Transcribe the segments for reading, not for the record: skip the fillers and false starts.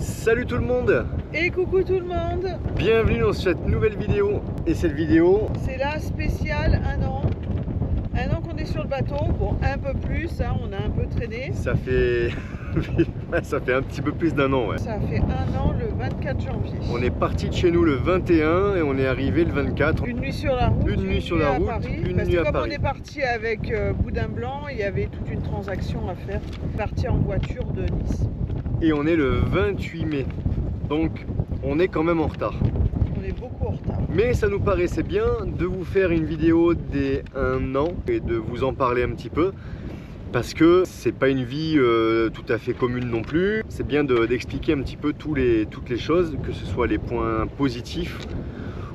Salut tout le monde! Et coucou tout le monde! Bienvenue dans cette nouvelle vidéo. Et cette vidéo, c'est la spéciale 1 an. 1 an qu'on est sur le bateau, bon un peu plus, hein, on a un peu traîné. ça fait ça fait un petit peu plus d'un an. Ouais. Ça fait 1 an le 24 janvier. On est parti de chez nous le 21 et on est arrivé le 24. Une nuit sur la route, une nuit sur la route, Paris, une parce nuit que à comme Paris. on est parti avec Boudin Blanc, il y avait toute une transaction à faire. Parti en voiture de Nice. Et on est le 28 mai. Donc on est quand même en retard. On est beaucoup en retard. Mais ça nous paraissait bien de vous faire une vidéo des 1 an et de vous en parler un petit peu. Parce que c'est pas une vie tout à fait commune non plus. C'est bien d'expliquer un petit peu toutes les choses, que ce soit les points positifs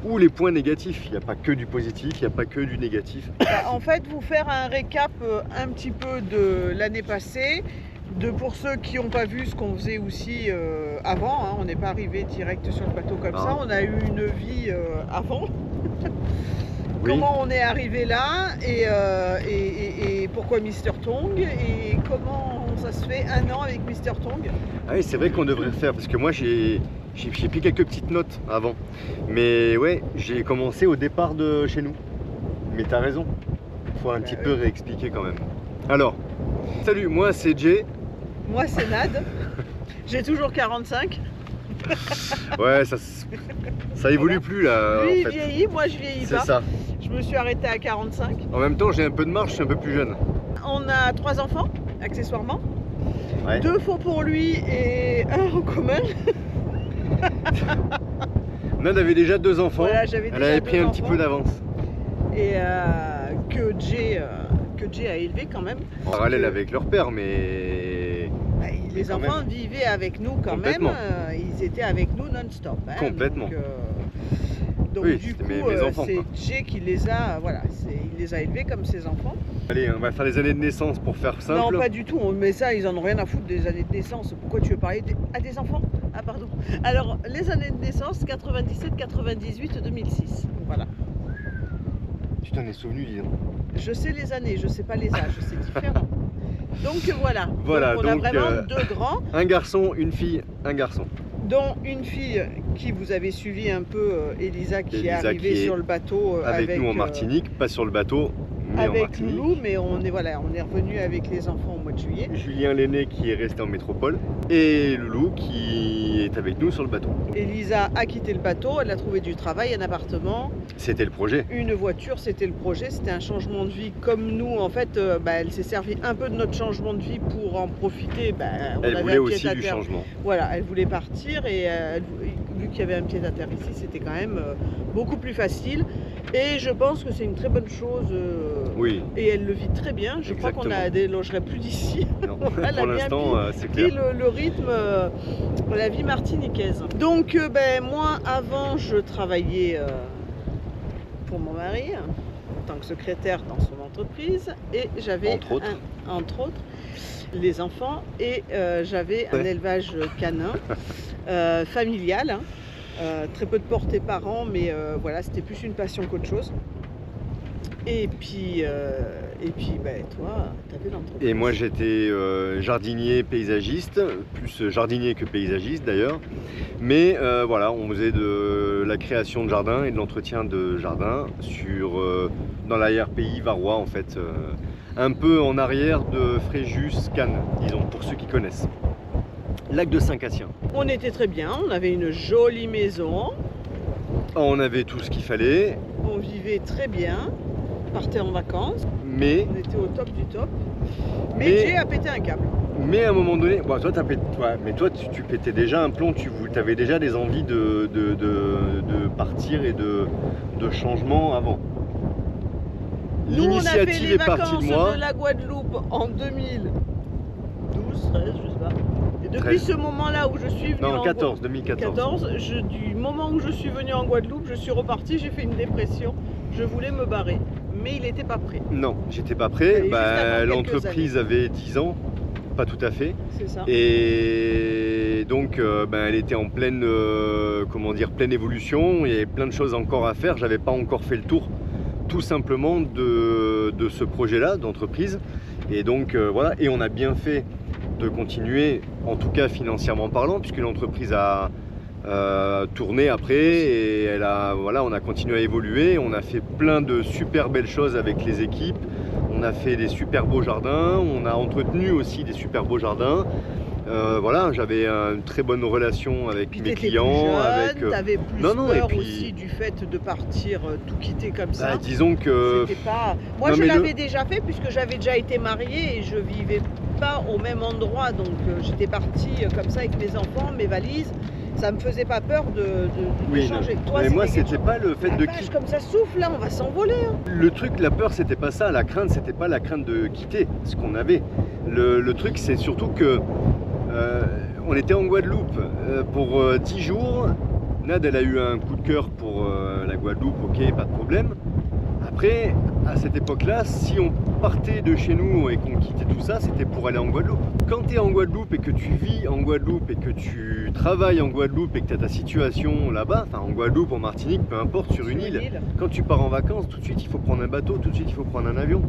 ou les points négatifs. Il n'y a pas que du positif, il n'y a pas que du négatif. En fait, vous faire un récap un petit peu de l'année passée. Pour ceux qui n'ont pas vu ce qu'on faisait aussi avant, hein, on n'est pas arrivé direct sur le bateau comme ça, on a eu une vie avant. Oui. Comment on est arrivé là et pourquoi Mister Tong et comment ça se fait 1 an avec Mister Tong. Ah oui, c'est vrai qu'on devrait faire parce que moi j'ai pris quelques petites notes avant. Mais ouais, j'ai commencé au départ de chez nous. Mais t'as raison, il faut un petit peu réexpliquer quand même. Alors, salut, moi c'est Jay. Moi c'est Nad. J'ai toujours 45. Ouais, ça évolue plus là. Lui en fait. Il vieillit, moi je vieillis pas. C'est ça. Je me suis arrêtée à 45. En même temps, j'ai un peu de marche, je suis un peu plus jeune. On a 3 enfants, accessoirement. Ouais. 2 font pour lui et 1 en commun. Nad avait déjà 2 enfants. Voilà, elle avait pris un petit peu d'avance. Et que Jay a élevé quand même. En parallèle avec leur père, mais... Les enfants vivaient avec nous quand même. Ils étaient avec nous non-stop. Hein, complètement. Donc oui, du coup, c'est Jay qui les a, voilà, il les a élevés comme ses enfants. Allez, on va faire les années de naissance pour faire simple. Non, pas du tout, mais ça, ils en ont rien à foutre des années de naissance. Pourquoi tu veux parler à des enfants? Ah, pardon. Alors, les années de naissance, 97, 98, 2006. Voilà. Tu t'en es souvenu, dis donc. Je sais les années, je sais pas les âges, c'est différent. Donc voilà. Donc, on a vraiment 2 grands. Un garçon, une fille, un garçon. Dont une fille qui vous avez suivi un peu, Elisa, qui est arrivée sur le bateau avec nous en Martinique, pas sur le bateau, mais avec en Martinique. Loulou, mais on est revenu avec les enfants au mois de juillet. Julien l'aîné qui est resté en métropole et Loulou qui est avec nous sur le bateau. Elisa a quitté le bateau, elle a trouvé du travail, un appartement. C'était le projet. Une voiture, c'était le projet, c'était un changement de vie comme nous. En fait, elle s'est servie un peu de notre changement de vie pour en profiter. Elle voulait aussi du changement. Voilà, elle voulait partir et vu qu'il y avait un pied à terre ici, c'était quand même beaucoup plus facile. Et je pense que c'est une très bonne chose. Oui. Et elle le vit très bien. Je crois qu'on ne délogerait plus d'ici. Pour l'instant, c'est clair. Le rythme de la vie martiniquaise. Donc, moi, avant, je travaillais pour mon mari en tant que secrétaire dans son entreprise. Et j'avais, entre autres, les enfants. Et j'avais un élevage canin familial. Hein. Très peu de portées par an, mais voilà, c'était plus une passion qu'autre chose. Et puis toi, tu avais l'entreprise. Et moi, j'étais jardinier paysagiste, plus jardinier que paysagiste d'ailleurs. Mais voilà, on faisait de la création de jardin et de l'entretien de jardin dans l'arrière-pays varois, en fait. Un peu en arrière de Fréjus, Cannes, disons, pour ceux qui connaissent. Lac de Saint-Cassien. On était très bien, on avait une jolie maison. On avait tout ce qu'il fallait. On vivait très bien, on partait en vacances. Mais on était au top du top. Mais Jay a pété un câble. Mais à un moment donné, bon, toi, tu pétais déjà un plomb, tu avais déjà des envies de partir et de changement avant. L'initiative est partie de moi. De la Guadeloupe en 2012, 13, je sais pas. Depuis 13. Ce moment-là où je suis venu en 2014, du moment où je suis venu en Guadeloupe, je suis reparti, j'ai fait une dépression, je voulais me barrer, mais il n'était pas prêt. Non, j'étais pas prêt, l'entreprise avait 10 ans, pas tout à fait. C'est ça. Et donc elle était en pleine, pleine évolution, il y avait plein de choses encore à faire, j'avais pas encore fait le tour tout simplement de ce projet-là d'entreprise. Et donc voilà, et on a bien fait de continuer, en tout cas financièrement parlant, puisque l'entreprise a tourné après et voilà, on a continué à évoluer, on a fait plein de super belles choses avec les équipes, on a fait des super beaux jardins, on a entretenu aussi des super beaux jardins. Voilà, j'avais une très bonne relation avec mes clients. T'avais plus peur aussi du fait de partir tout quitter comme ça. Disons que... Moi je l'avais déjà fait puisque j'avais déjà été mariée et je vivais pas au même endroit. Donc j'étais partie comme ça avec mes enfants, mes valises. Ça me faisait pas peur de changer. Toi, mais moi, c'était pas le fait de quitter. Comme ça souffle, là, on va s'envoler. Hein. Le truc, la peur, c'était pas ça. La crainte, c'était pas la crainte de quitter ce qu'on avait. Le truc, c'est surtout que on était en Guadeloupe pour 10 jours. Nad, elle a eu un coup de cœur pour la Guadeloupe, ok, pas de problème. Après, à cette époque-là, si on partait de chez nous et qu'on quittait tout ça, c'était pour aller en Guadeloupe. Quand tu es en Guadeloupe et que tu vis en Guadeloupe et que tu travailles en Guadeloupe et que tu as ta situation là-bas, enfin en Guadeloupe, en Martinique, peu importe, sur une île, quand tu pars en vacances, tout de suite il faut prendre un bateau, tout de suite il faut prendre un avion.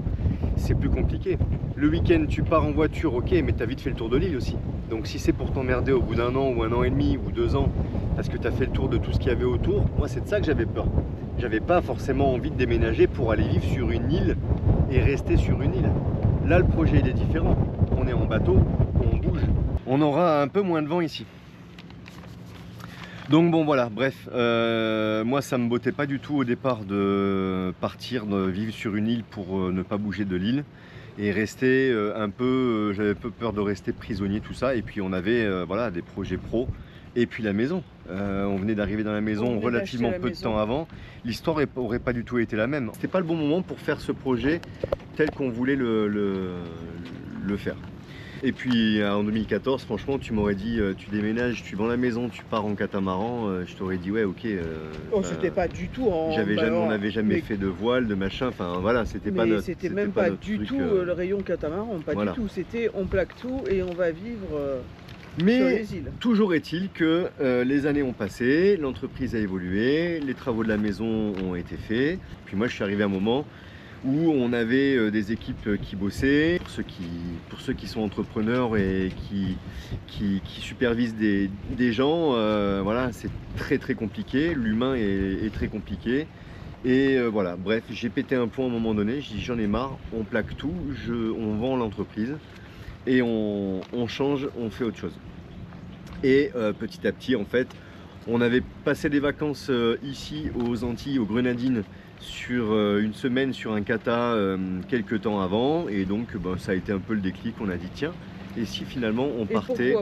C'est plus compliqué. Le week-end, tu pars en voiture, ok, mais tu as vite fait le tour de l'île aussi. Donc si c'est pour t'emmerder au bout d'un an ou un an et demi ou 2 ans, parce que tu as fait le tour de tout ce qu'il y avait autour, moi c'est de ça que j'avais peur. J'avais pas forcément envie de déménager pour aller vivre sur une île et rester sur une île. Là, le projet il est différent. On est en bateau, on bouge. On aura un peu moins de vent ici. Donc bon voilà, bref, moi ça me bottait pas du tout au départ de partir, de vivre sur une île pour ne pas bouger de l'île et rester un peu, j'avais un peu peur de rester prisonnier, tout ça. Et puis on avait voilà, des projets pro. Et puis la maison, on venait d'arriver dans la maison relativement peu de temps avant. L'histoire n'aurait pas du tout été la même. C'était pas le bon moment pour faire ce projet tel qu'on voulait le faire. Et puis en 2014, franchement, tu m'aurais dit, tu déménages, tu vends la maison, tu pars en catamaran, je t'aurais dit ouais, ok. C'était pas du tout en... on n'avait jamais fait de voile, de machin, enfin voilà, c'était pas notre... C'était même pas du tout le rayon catamaran, pas du tout. C'était on plaque tout et on va vivre... Mais toujours est-il que les années ont passé, l'entreprise a évolué, les travaux de la maison ont été faits. Puis moi je suis arrivé à un moment où on avait des équipes qui bossaient. Pour ceux qui sont entrepreneurs et qui supervisent des gens, voilà, c'est très compliqué, l'humain est très compliqué. Et voilà, bref, j'ai pété un plomb à un moment donné, j'ai dit j'en ai marre, on plaque tout, on vend l'entreprise. Et on change, on fait autre chose. Et petit à petit, en fait, on avait passé des vacances ici aux Antilles, aux Grenadines, sur une semaine sur un kata quelques temps avant. Et donc, ça a été un peu le déclic. On a dit tiens, et si finalement on partait,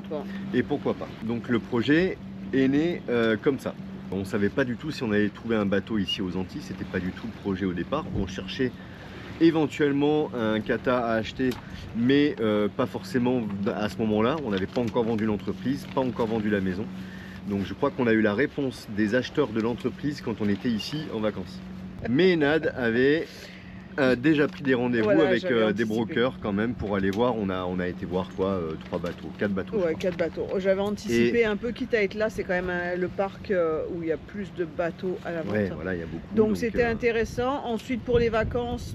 et pourquoi pas. Donc le projet est né comme ça. On ne savait pas du tout si on allait trouver un bateau ici aux Antilles. C'était pas du tout le projet au départ. On cherchait éventuellement un kata à acheter, mais pas forcément à ce moment-là. On n'avait pas encore vendu l'entreprise, pas encore vendu la maison. Donc je crois qu'on a eu la réponse des acheteurs de l'entreprise quand on était ici en vacances. Mais Nad avait déjà pris des rendez-vous avec des brokers quand même pour aller voir. On a été voir quoi, 3 bateaux, 4 bateaux. Ouais, 4 bateaux. J'avais anticipé un peu, quitte à être là, c'est quand même le parc où il y a plus de bateaux à la vente. Ouais, voilà, il y a beaucoup. Donc c'était intéressant. Ensuite pour les vacances,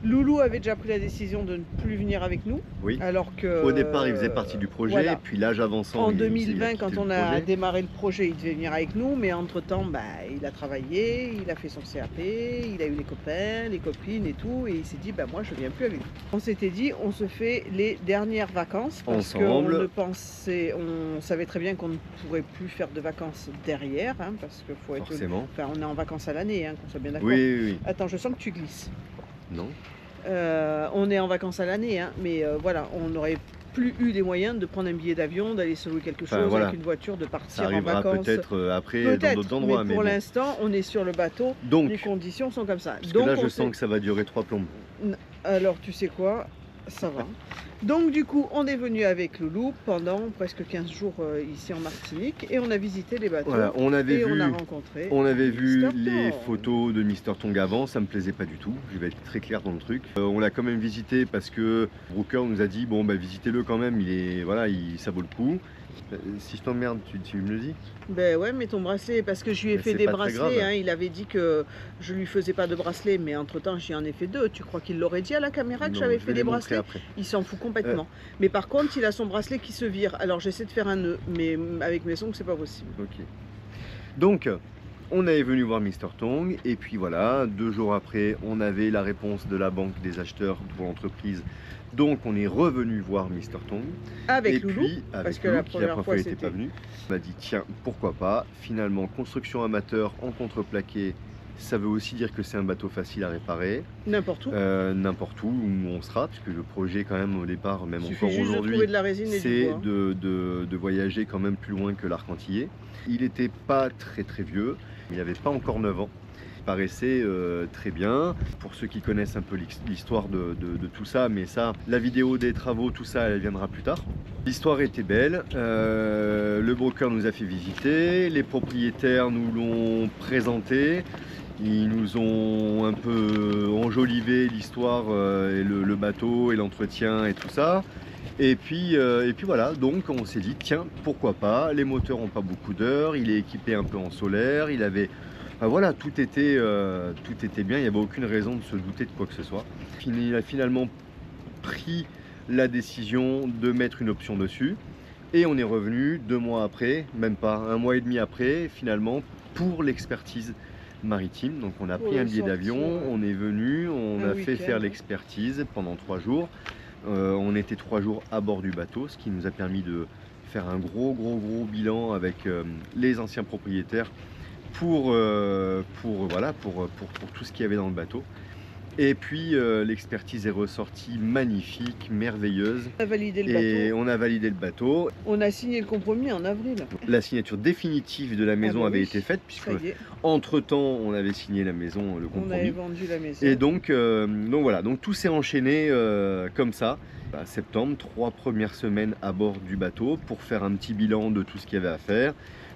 Loulou avait déjà pris la décision de ne plus venir avec nous. Oui. Alors que au départ, il faisait partie du projet. Voilà. Puis l'âge avançant. En 2020, quand on a démarré le projet, il devait venir avec nous. Mais entre-temps, il a travaillé, il a fait son CAP, il a eu les copains, les copines et tout. Et il s'est dit, moi, je ne viens plus avec vous. On s'était dit, on se fait les dernières vacances. Parce qu'on on savait très bien qu'on ne pourrait plus faire de vacances derrière. Hein, parce qu'il faut être... Forcément. Enfin, on est en vacances à l'année, hein, qu'on soit bien d'accord. Oui. Attends, je sens que tu glisses. Non. On est en vacances à l'année, hein, mais voilà, on n'aurait plus eu les moyens de prendre un billet d'avion, d'aller se louer quelque chose avec une voiture, de partir en vacances. Ça arrivera peut-être après dans d'autres endroits. Mais pour l'instant, on est sur le bateau, donc, les conditions sont comme ça. Donc là, je sens que ça va durer 3 plombes. Alors, tu sais quoi? Ça va. Donc du coup, on est venu avec Loulou pendant presque 15 jours ici en Martinique et on a visité les bateaux. Voilà, on a rencontré. On avait vu les photos de Mister Tong avant, ça me plaisait pas du tout. Je vais être très clair dans le truc. On l'a quand même visité parce que Brooker nous a dit bon visitez-le quand même. Ça vaut le coup. Si je t'emmerde, tu me le dis? Ben ouais, mais ton bracelet, parce que je lui ai Mais fait c'est des pas très bracelets, grave. hein, il avait dit que je lui faisais pas de bracelet, mais entre-temps, j'y en ai fait 2. Tu crois qu'il l'aurait dit à la caméra que Non, j'avais je fait vais des les montrer bracelets? après. Il s'en fout complètement. Mais par contre, il a son bracelet qui se vire. Alors j'essaie de faire un nœud, mais avec mes ongles, c'est pas possible. Ok. Donc, on est venu voir Mr. Tong, et puis voilà, 2 jours après, on avait la réponse de la banque des acheteurs pour l'entreprise. Donc, on est revenu voir Mr. Tong. Avec Et Loulou, puis, avec parce que Loulou, la qui première fois, il n'était c'était... pas venu. On a dit, tiens, pourquoi pas. Finalement, construction amateur en contreplaqué, ça veut aussi dire que c'est un bateau facile à réparer. N'importe où. N'importe où on sera, parce que le projet quand même au départ, même Il encore suffit juste de aujourd'hui, trouver de la résine et du c'est bois. de voyager quand même plus loin que l'Arc-en-Tillé. Il n'était pas très vieux, il n'avait pas encore 9 ans. Il paraissait très bien. Pour ceux qui connaissent un peu l'histoire de tout ça, mais ça, la vidéo des travaux, tout ça, elle viendra plus tard. L'histoire était belle, le broker nous a fait visiter, les propriétaires nous l'ont présenté. Ils nous ont un peu enjolivé l'histoire et le bateau et l'entretien et tout ça. Et puis voilà, donc on s'est dit, tiens, pourquoi pas, les moteurs n'ont pas beaucoup d'heures, il est équipé un peu en solaire, il avait... Enfin, voilà, tout était bien, il n'y avait aucune raison de se douter de quoi que ce soit. Il a finalement pris la décision de mettre une option dessus. Et on est revenu 2 mois après, même pas, 1 mois et demi après, finalement, pour l'expertise maritime. Donc on a pris un billet d'avion, on est venu, on a fait faire l'expertise pendant 3 jours. On était 3 jours à bord du bateau, ce qui nous a permis de faire un gros bilan avec les anciens propriétaires pour tout ce qu'il y avait dans le bateau. Et puis l'expertise est ressortie magnifique, merveilleuse. On a validé le et bateau. on a validé le bateau. On a signé le compromis en avril. La signature définitive de la maison avait été faite, puisque entre temps on avait signé la maison, le compromis. On avait vendu la maison. Et donc voilà, donc tout s'est enchaîné comme ça. Septembre, 3 premières semaines à bord du bateau pour faire un petit bilan de tout ce qu'il y avait à faire,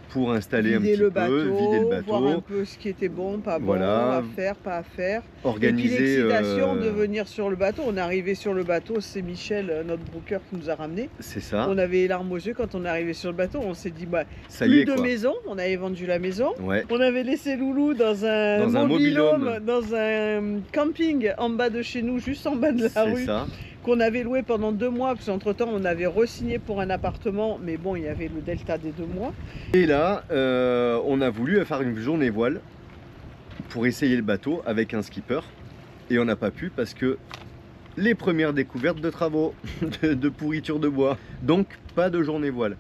pour installer vider un petit peu, vider le bateau, voir un peu ce qui était bon, pas bon, à faire, pas à faire. Organiser. Et puis l'excitation de venir sur le bateau. On est arrivé sur le bateau, c'est Michel, notre broker, qui nous a ramenés. C'est ça. On avait les larmes aux yeux quand on est arrivé sur le bateau. On s'est dit, bah, ça plus y est, de quoi. Maison. On avait vendu la maison. Ouais. On avait laissé Loulou dans un mobil-home, dans un camping en bas de chez nous, juste en bas de la rue. C'est ça. Qu'on avait loué pendant 2 mois, parce qu'entre temps on avait re-signé pour un appartement, mais bon, il y avait le delta des 2 mois. Et là, on a voulu faire une journée voile pour essayer le bateau avec un skipper, et on n'a pas pu parce que les premières découvertes de travaux, de pourriture de bois, donc pas de journée voile.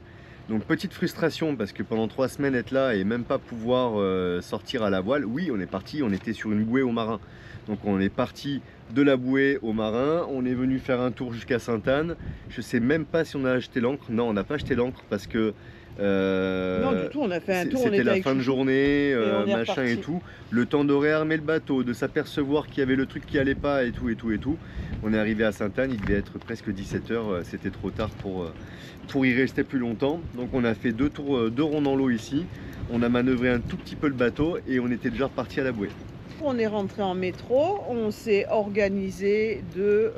Donc petite frustration parce que pendant 3 semaines être là et même pas pouvoir sortir à la voile. Oui, on est parti, on était sur une bouée au marin. Donc on est parti de la bouée au marin, on est venu faire un tour jusqu'à Sainte-Anne. Je sais même pas si on a acheté l'ancre. Non, on n'a pas acheté l'ancre parce que... non du tout, on a fait un tour. C'était la fin de journée, machin et tout. Le temps de réarmer le bateau, de s'apercevoir qu'il y avait le truc qui allait pas et tout. On est arrivé à Sainte-Anne, il devait être presque 17 h, c'était trop tard pour y rester plus longtemps. Donc on a fait 2 tours, 2 ronds dans l'eau ici. On a manœuvré un tout petit peu le bateau et on était déjà reparti à la bouée. On est rentré en métro, on s'est organisé de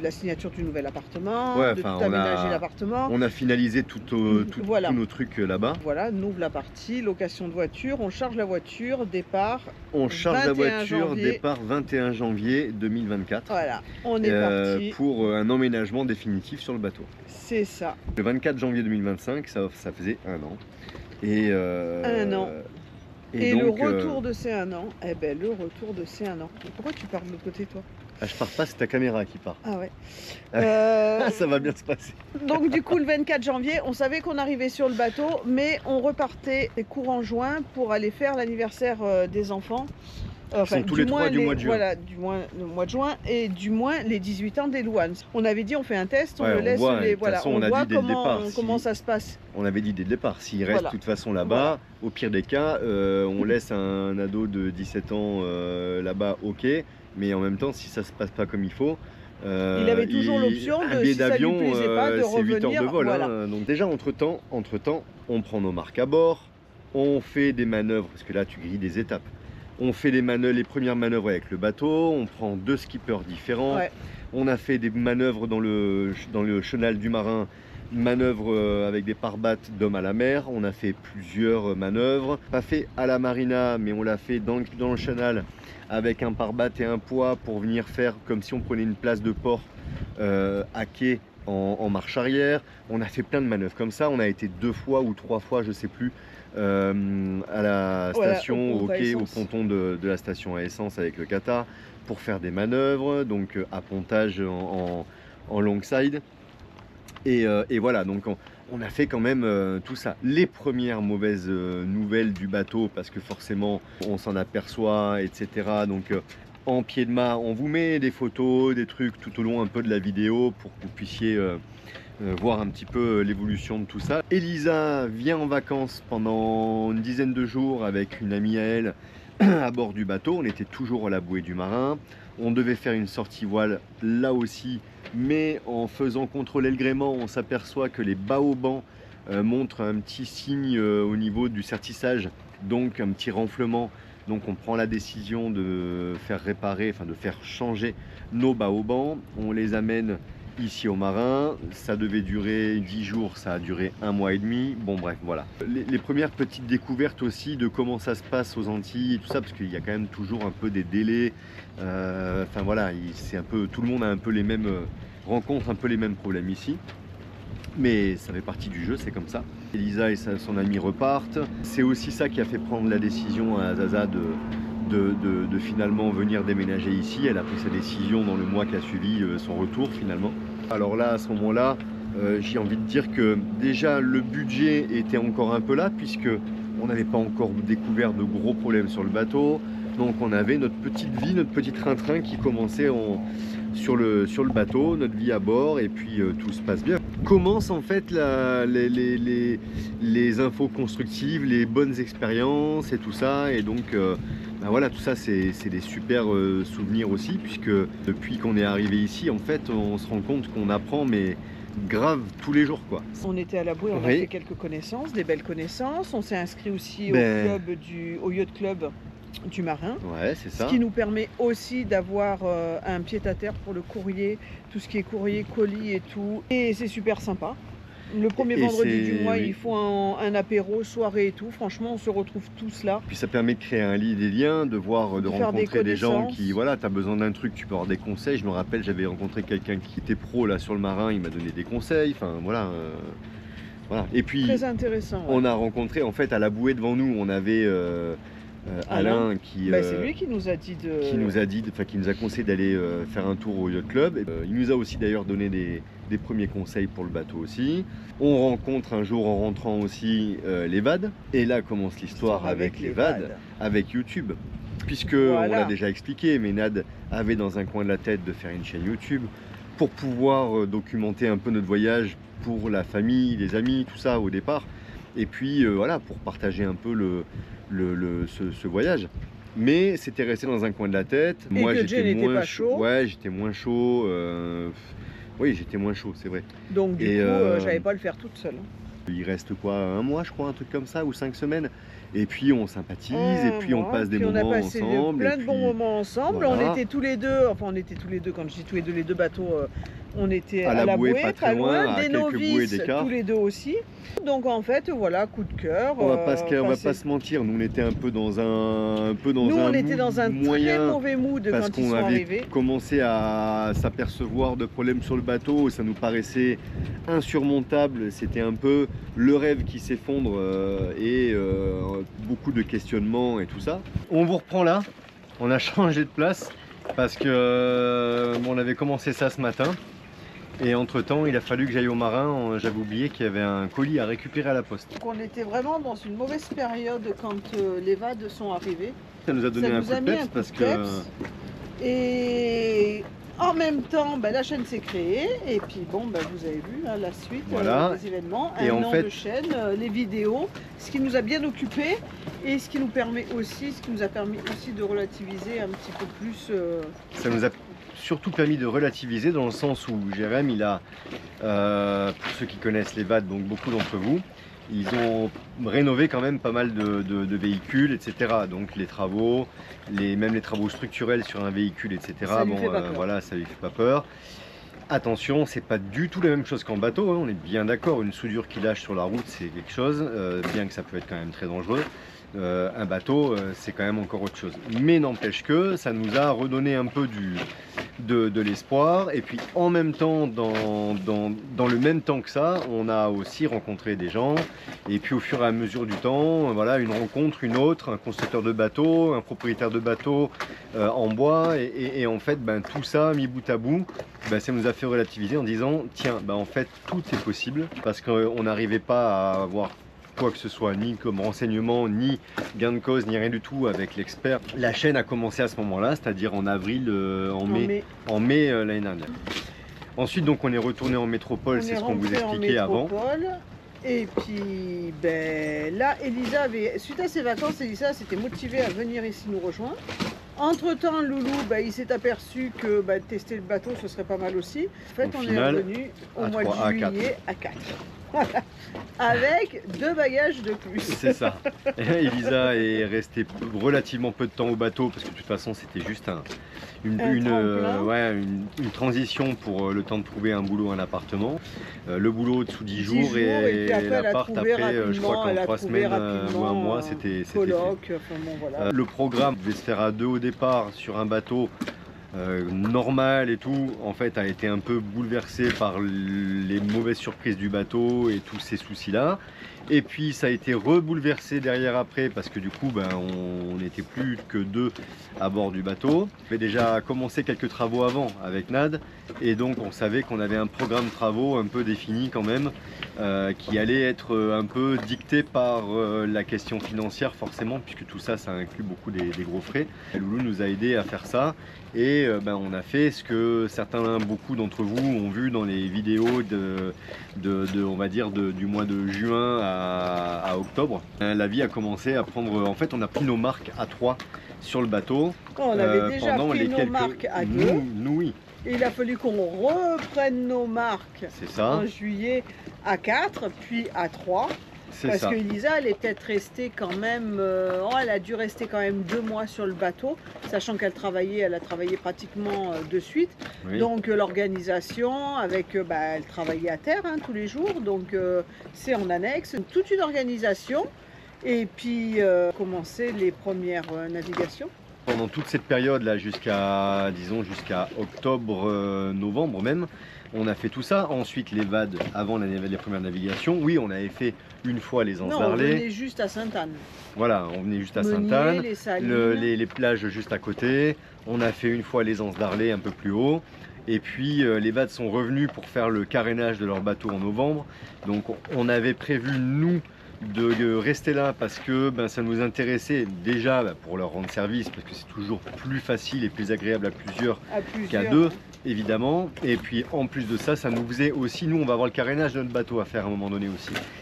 la signature du nouvel appartement, de tout aménager l'appartement. On a finalisé tous nos trucs là-bas. Voilà, on ouvre la partie, location de voiture, on charge la voiture, départ. On charge la voiture, départ 21 janvier 2024. Voilà, on est parti. Pour un emménagement définitif sur le bateau. C'est ça. Le 24 janvier 2025, ça faisait 1 an. Et 1 an. Et donc, le retour de ces 1 an, eh ben le retour de ces 1 an. Pourquoi tu parles de l'autre côté, toi? Ah, je pars pas, c'est ta caméra qui part. Ah ouais. Ça va bien se passer. Donc du coup, le 24 janvier, on savait qu'on arrivait sur le bateau, mais on repartait courant juin pour aller faire l'anniversaire des enfants. Enfin, tous les 3 du mois de juin. Voilà, le mois de juin et du moins les 18 ans des Louanes. On avait dit on fait un test, on le laisse, on voit comment ça se passe. On avait dit dès le départ, s'il reste de toute façon là-bas, au pire des cas, on laisse un ado de 17 ans là-bas, ok, mais en même temps, si ça se passe pas comme il faut, il avait toujours l'option de, si ça lui plaisait pas, de revenir. 8 heures de vol, hein. Donc déjà, entre-temps, on prend nos marques à bord, on fait des manœuvres, parce que là, tu grilles des étapes. On fait les premières manœuvres avec le bateau, on prend 2 skippers différents, on a fait des manœuvres dans le chenal du marin manœuvres avec des pare-battes d'hommes à la mer. On a fait plusieurs manœuvres, pas fait à la marina, mais on l'a fait dans le canal avec un pare-batte et un poids pour venir faire comme si on prenait une place de port à quai en marche arrière. On a fait plein de manœuvres comme ça. On a été 2 fois ou 3 fois, je sais plus, à la station, au quai, au ponton de la station à essence avec le Qatar pour faire des manœuvres, donc à pontage en longside. Et voilà, donc on a fait quand même tout ça. Les premières mauvaises nouvelles du bateau, parce que forcément on s'en aperçoit, etc. Donc en pied de mât, on vous met des photos, des trucs tout au long un peu de la vidéo pour que vous puissiez voir un petit peu l'évolution de tout ça. Elisa vient en vacances pendant une dizaine de jours avec une amie à elle à bord du bateau. On était toujours à la bouée du marin. On devait faire une sortie voile là aussi, mais en faisant contrôler le gréement, on s'aperçoit que les baobans montrent un petit signe au niveau du certissage, donc un petit renflement. Donc on prend la décision de faire réparer, enfin de faire changer nos baobans. On les amène ici au marin. Ça devait durer 10 jours, ça a duré 1 mois et demi. Bon bref, voilà. Les premières petites découvertes aussi de comment ça se passe aux Antilles et tout ça, parce qu'il y a quand même toujours un peu des délais. Enfin voilà, c'est un peu, tout le monde a un peu les mêmes rencontre un peu les mêmes problèmes ici. Mais ça fait partie du jeu, c'est comme ça. Elisa et son amie repartent. C'est aussi ça qui a fait prendre la décision à Zaza de finalement venir déménager ici. Elle a pris sa décision dans le mois qui a suivi son retour finalement. Alors là, à ce moment-là, j'ai envie de dire que déjà le budget était encore un peu là, puisque on n'avait pas encore découvert de gros problèmes sur le bateau. Donc on avait notre petite vie, notre petit train-train qui commençait sur le bateau, notre vie à bord, et puis tout se passe bien. Commencent en fait les infos constructives, les bonnes expériences et tout ça, et donc ben voilà, tout ça c'est des super souvenirs aussi, puisque depuis qu'on est arrivé ici, en fait, on se rend compte qu'on apprend, mais grave tous les jours quoi. On était à la bouée, on a fait quelques connaissances, des belles connaissances. On s'est inscrit aussi au yacht club du marin, ouais, c'est ça. Ce qui nous permet aussi d'avoir un pied-à-terre pour le courrier, tout ce qui est courrier, colis et tout. Et c'est super sympa. Le premier vendredi du mois, ils font un apéro, soirée et tout. Franchement, on se retrouve tous là. Puis ça permet de créer un lit, des liens, de rencontrer des gens qui, voilà, tu as besoin d'un truc, tu peux avoir des conseils. Je me rappelle, j'avais rencontré quelqu'un qui était pro là sur le marin, il m'a donné des conseils. Enfin voilà. Voilà. Et puis, très intéressant. On a rencontré en fait à la bouée devant nous, on avait Alain qui c'est lui qui nous a dit qui nous a conseillé d'aller faire un tour au yacht club. Il nous a aussi d'ailleurs donné des premiers conseils pour le bateau aussi. On rencontre un jour en rentrant aussi les VAD, et là commence l'histoire avec les VAD, avec YouTube, puisque on l'a déjà expliqué, mais Nad avait dans un coin de la tête de faire une chaîne YouTube pour pouvoir documenter un peu notre voyage pour la famille, les amis, tout ça au départ, et puis voilà, pour partager un peu ce voyage. Mais c'était resté dans un coin de la tête. Et moi j'étais moins chaud. Ouais, j'étais moins chaud. Oui, j'étais moins chaud, c'est vrai. Donc du coup, j'allais pas le faire toute seule. Il reste quoi, 1 mois, je crois, un truc comme ça, ou 5 semaines. Et puis on sympathise, et puis on passe des moments ensemble. On a passé plein de bons moments ensemble. Voilà. On était tous les deux, quand je dis tous les deux, les deux bateaux, on était à la bouée, pas loin, des novices, tous les deux aussi. Donc en fait, voilà, coup de cœur. On va pas se mentir, nous on était un peu dans un on était dans un très mauvais mood quand ils sont arrivés. Parce qu'on avait commencé à s'apercevoir de problèmes sur le bateau, ça nous paraissait insurmontable. C'était un peu le rêve qui s'effondre et beaucoup de questionnements et tout ça. On vous reprend là, on a changé de place parce que on avait commencé ça ce matin. Et entre temps, il a fallu que j'aille au marin. J'avais oublié qu'il y avait un colis à récupérer à la poste. Donc on était vraiment dans une mauvaise période quand les VAD sont arrivés. Ça nous a donné un coup de peps parce que... Et en même temps, la chaîne s'est créée. Et puis bon, vous avez vu la suite des événements. Un an de chaîne, les vidéos, ce qui nous a bien occupés. Et ce qui nous permet aussi, de relativiser un petit peu plus. Ça nous a surtout permis de relativiser dans le sens où Jérém, il a, pour ceux qui connaissent les VAD, donc beaucoup d'entre vous, ils ont rénové quand même pas mal de véhicules, etc. Donc les travaux, même les travaux structurels sur un véhicule, etc. Ça lui fait pas peur. Voilà, ça lui fait pas peur. Attention, c'est pas du tout la même chose qu'en bateau, hein, on est bien d'accord, une soudure qui lâche sur la route c'est quelque chose, bien que ça peut être quand même très dangereux. Un bateau c'est quand même encore autre chose. Mais n'empêche que ça nous a redonné un peu de l'espoir. Et puis en même temps, dans le même temps que ça, on a aussi rencontré des gens. Et puis au fur et à mesure du temps, voilà, une rencontre, une autre, un constructeur de bateau, un propriétaire de bateau en bois. Et en fait, ben, tout ça mis bout à bout, ben, ça nous a fait relativiser en disant, tiens, ben, en fait, tout est possible. Parce qu'on n'arrivait pas à avoir quoi que ce soit, ni comme renseignement, ni gain de cause, ni rien du tout avec l'expert. La chaîne a commencé à ce moment-là, c'est-à-dire en avril, en mai l'année dernière. Ensuite, donc, on est retourné en métropole, c'est ce qu'on vous expliquait avant. Et puis, ben, là, Elisa avait, suite à ses vacances, Elisa s'était motivée à venir ici nous rejoindre. Entre-temps, Loulou, ben, il s'est aperçu que ben, tester le bateau, ce serait pas mal aussi. En fait, on est revenu au mois de juillet à 4. Voilà. Avec 2 bagages de plus. C'est ça. Et Elisa est restée relativement peu de temps au bateau parce que de toute façon c'était juste une transition pour le temps de trouver un boulot, un appartement. Le boulot sous 10 jours et l'appart après, je crois qu'en 3 semaines ou un mois c'était fait. Enfin, bon, voilà. Le programme devait se faire à 2 au départ sur un bateau normal et tout, en fait a été un peu bouleversé par les mauvaises surprises du bateau et tous ces soucis là, et puis ça a été rebouleversé derrière après parce que du coup ben, on n'était plus que 2 à bord du bateau. On avait déjà commencé quelques travaux avant avec Nad et donc on savait qu'on avait un programme de travaux un peu défini quand même, qui allait être un peu dicté par la question financière forcément, puisque tout ça, ça inclut beaucoup des gros frais. Loulou nous a aidé à faire ça et ben, on a fait ce que beaucoup d'entre vous ont vu dans les vidéos on va dire du mois de juin à octobre. La vie a commencé à prendre, en fait on a pris nos marques à 3 sur le bateau. On avait déjà pris nos marques à 2. Nous oui. Et il a fallu qu'on reprenne nos marques en juillet à 4, puis à 3. Parce que Elisa, elle est peut-être restée quand même, elle a dû rester quand même 2 mois sur le bateau, sachant qu'elle a travaillé pratiquement de suite. Oui. Donc l'organisation, elle travaillait à terre hein, tous les jours, donc c'est en annexe, toute une organisation. Et puis commencer les premières navigations. Pendant toute cette période là jusqu'à octobre, novembre même, on a fait tout ça. Ensuite les VAD avant les premières navigations, oui on avait fait une fois les Anses d'Arlet. On venait juste à Sainte-Anne. Voilà, on venait juste à Sainte-Anne, les plages juste à côté. On a fait une fois les Anses d'Arlet un peu plus haut. Et puis les VAD sont revenus pour faire le carénage de leur bateau en novembre. Donc on avait prévu nous de rester là parce que ben, ça nous intéressait déjà pour leur rendre service, parce que c'est toujours plus facile et plus agréable à plusieurs qu'à 2 évidemment. Et puis en plus de ça, ça nous faisait aussi, nous on va avoir le carénage de notre bateau à faire à un moment donné aussi.